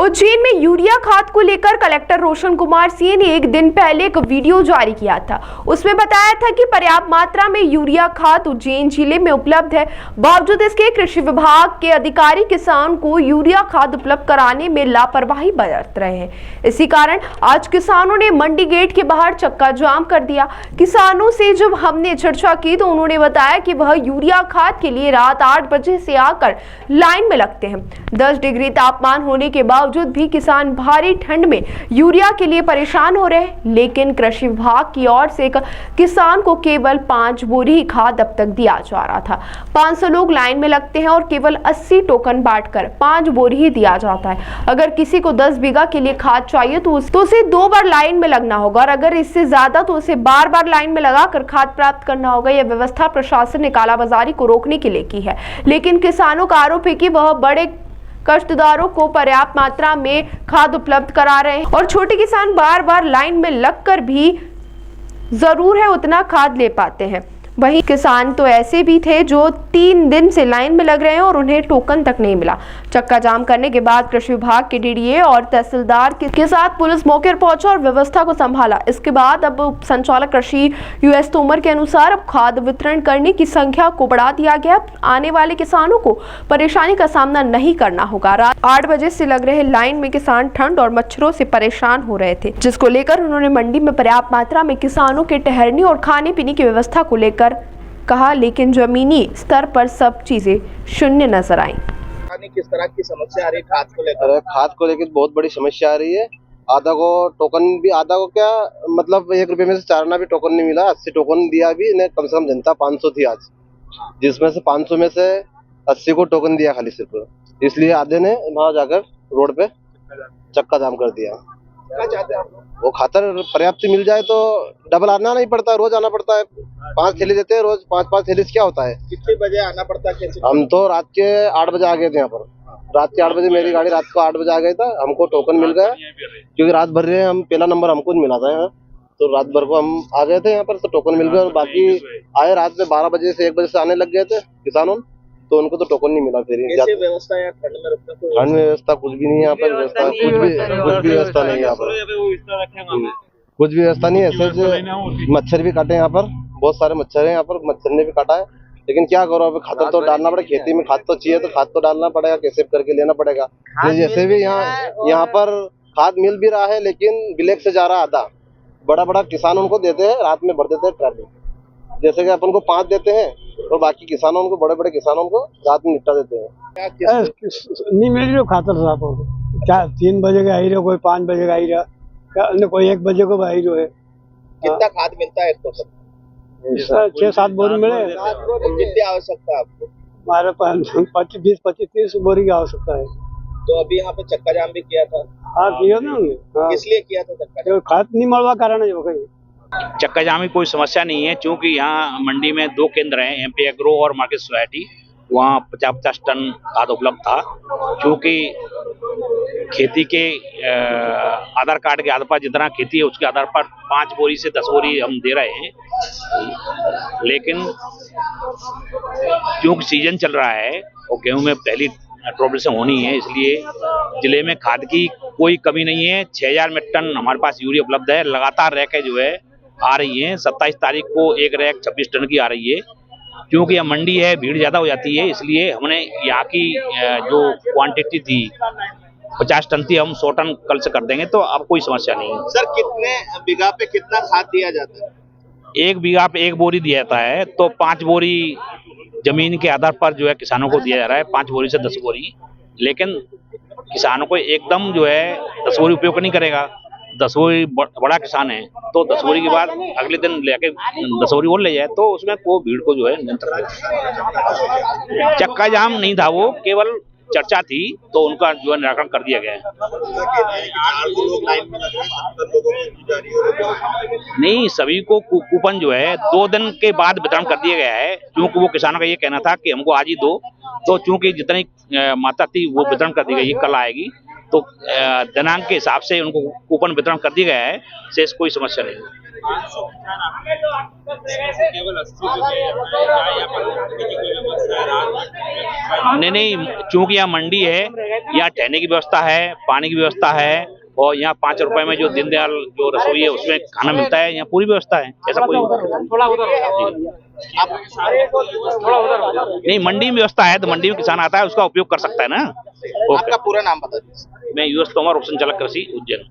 उज्जैन में यूरिया खाद को लेकर कलेक्टर रोशन कुमार सिंह ने एक दिन पहले एक वीडियो जारी किया था। उसमें बताया था कि पर्याप्त मात्रा में यूरिया खाद उज्जैन जिले में उपलब्ध है। बावजूद इसके कृषि विभाग के अधिकारी किसान को यूरिया खाद उपलब्ध कराने में लापरवाही बरत रहे हैं। इसी कारण आज किसानों ने मंडी गेट के बाहर चक्का जाम कर दिया। किसानों से जब हमने चर्चा की तो उन्होंने बताया कि वह यूरिया खाद के लिए रात 8 बजे से आकर लाइन में लगते हैं। 10 डिग्री तापमान होने के बावजूद भी किसान भारी ठंड में यूरिया के लिए परेशान हो रहे हैं, लेकिन कृषि विभाग की ओर से किसान को केवल 5 बोरी ही खाद अब तक दिया जा रहा था। 500 लोग लाइन में लगते हैं और केवल 80 टोकन बांटकर 5 बोरी ही दिया जाता है। अगर किसी को 10 बीघा के लिए खाद चाहिए तो उसे 2 बार लाइन में लगना होगा और अगर इससे ज्यादा तो उसे बार बार लाइन में लगाकर खाद प्राप्त करना होगा। यह व्यवस्था प्रशासन ने कालाबाजारी को रोकने के लिए की है, लेकिन किसानों का आरोप है कि वह बड़े कष्टदारों को पर्याप्त मात्रा में खाद उपलब्ध करा रहे हैं और छोटे किसान बार बार लाइन में लगकर भी जरूर है उतना खाद ले पाते हैं। वहीं किसान तो ऐसे भी थे जो 3 दिन से लाइन में लग रहे हैं और उन्हें टोकन तक नहीं मिला। चक्का जाम करने के बाद कृषि विभाग के डीडीए और तहसीलदार के साथ पुलिस मौके पर पहुंचा और व्यवस्था को संभाला। इसके बाद अब संचालक कृषि यूएस तोमर के अनुसार अब खाद वितरण करने की संख्या को बढ़ा दिया गया। आने वाले किसानों को परेशानी का सामना नहीं करना होगा। रात 8 बजे से लग रहे लाइन में किसान ठंड और मच्छरों से परेशान हो रहे थे, जिसको लेकर उन्होंने मंडी में पर्याप्त मात्रा में किसानों के ठहरने और खाने पीने की व्यवस्था को लेकर कहा, लेकिन जमीनी स्तर पर सब चीजें शून्य नजर आई। किस तरह की समस्या आ रही है खाद को लेकर? खाद को लेकर बहुत बड़ी समस्या आ रही है। आधा को टोकन भी, आधा को क्या मतलब 1 रुपए में से 4 आना भी टोकन नहीं मिला। 80 टोकन दिया भी इन्हें, कम से कम जनता 500 थी आज, जिसमें से 500 में से 80 को टोकन दिया खाली सिर्फ, इसलिए आधे ने वहां जाकर रोड पे चक्का जाम कर दिया। क्या चाहते हैं आप लोग? वो खातर पर्याप्त मिल जाए तो डबल आना नहीं पड़ता, रोज आना पड़ता है। 5 थैली देते हैं रोज, 5-5 थैली से क्या होता है? कितने बजे आना पड़ता है? कैसे? हम तो रात के 8 बजे आ गए थे यहाँ पर। रात के 8 बजे मेरी गाड़ी रात को 8 बजे आ गई था। हमको टोकन मिल गया क्योंकि रात भर रहे हम, पहला नंबर हमको मिला था यहाँ, तो रात भर को हम आ गए थे यहाँ पर, तो टोकन मिल गया। और बाकी आए रात में 12 बजे से 1 बजे से आने लग गए थे किसानों, तो उनको तो टोकन नहीं मिला। फिर कैसे व्यवस्था है ठंड में रुकने को? ठंड में व्यवस्था कुछ भी नहीं है यहाँ पर, व्यवस्था कुछ भी व्यवस्था नहीं है यहाँ पर, कुछ भी व्यवस्था नहीं है। ऐसे मच्छर भी काटे यहाँ पर, बहुत सारे मच्छर है यहाँ पर, मच्छर ने भी काटा है। लेकिन क्या करो, अभी खाद तो डालना पड़ेगा, खेती में खाद तो चाहिए, तो खाद तो डालना पड़ेगा, कैसे करके लेना पड़ेगा। जैसे भी यहाँ पर खाद मिल भी रहा है, लेकिन ब्लैक से जा रहा है आधा। बड़ा बड़ा किसान उनको देते हैं, रात में भर देते हैं ट्रैली, जैसे कि अपन को 5 देते हैं और बाकी किसानों को, बड़े बड़े किसानों को रात में निपटा देते हैं। नहीं मिल रही खातर साहब, क्या 3 बजे का आई रहा, कोई 5 बजे का आई रहा, कोई 1 बजे को आई रहा है। कितना खाद मिलता है? 6-7 बोरी मिले। कितनी आवश्यकता है आपको? हमारे पास 20-25-30 बोरी की आवश्यकता है। तो अभी यहाँ पे चक्का जाम भी किया था? हाँ किया ना। किस लिए किया था चक्का जाम? खाद नहीं मिलवा कारण है। चक्का जाम की कोई समस्या नहीं है, क्योंकि यहाँ मंडी में 2 केंद्र हैं, एमपी एग्रो और मार्केट सोसाइटी। वहाँ 50-50 टन खाद उपलब्ध था, क्योंकि खेती के आधार कार्ड के आधार पर जितना खेती है उसके आधार पर 5 बोरी से 10 बोरी हम दे रहे हैं। लेकिन क्योंकि सीजन चल रहा है और गेहूं में पहली प्रोडक्शन होनी है, इसलिए जिले में खाद की कोई कमी नहीं है। 6000 मीट्रिक टन हमारे पास यूरिया उपलब्ध है। लगातार रैकें जो है आ रही हैं। 27 तारीख को एक रैक 26 टन की आ रही है। क्योंकि यह मंडी है, भीड़ ज्यादा हो जाती है, इसलिए हमने यहाँ की जो क्वांटिटी थी 50 टन थी, हम 100 टन कल से कर देंगे, तो अब कोई समस्या नहीं है। सर, कितने बीघा पे कितना खाद दिया जाता है? 1 बीघा पे 1 बोरी दिया जाता है, तो 5 बोरी जमीन के आधार पर जो है किसानों को दिया जा रहा है, 5 बोरी से 10 बोरी। लेकिन किसानों को एकदम जो है 10 बोरी उपयोग नहीं करेगा। 10 बोरी बड़ा किसान है, तो 10 बोरी के बाद अगले दिन लेके 10 बोरी और ले जाए, तो उसमें को भीड़ को जो है नियंत्रण। चक्का जाम नहीं था, वो केवल चर्चा थी, तो उनका जो है निराकरण कर दिया गया है। नहीं, सभी को कूपन जो है 2 दिन के बाद वितरण कर दिया गया है, क्योंकि वो किसानों का ये कहना था कि हमको आज ही दो, तो चूंकि जितनी मात्रा थी वो वितरण कर दी गई, कल आएगी, तो दिनांक के हिसाब से उनको कूपन वितरण कर दिया गया है। शेष कोई समस्या नहीं। नहीं नहीं, चूंकि यहाँ मंडी है, यहाँ ठहरने की व्यवस्था है, पानी की व्यवस्था है, और यहाँ 5 रुपए में जो दीनदयाल जो रसोई है उसमें खाना मिलता है, यहाँ पूरी व्यवस्था है, ऐसा कोई नहीं। मंडी में व्यवस्था है, तो मंडी में किसान आता है उसका उपयोग कर सकता है ना। आपका पूरा नाम बता दीजिए। मैं यूएस तोमर, रोशन चालक कृषि, उज्जैन।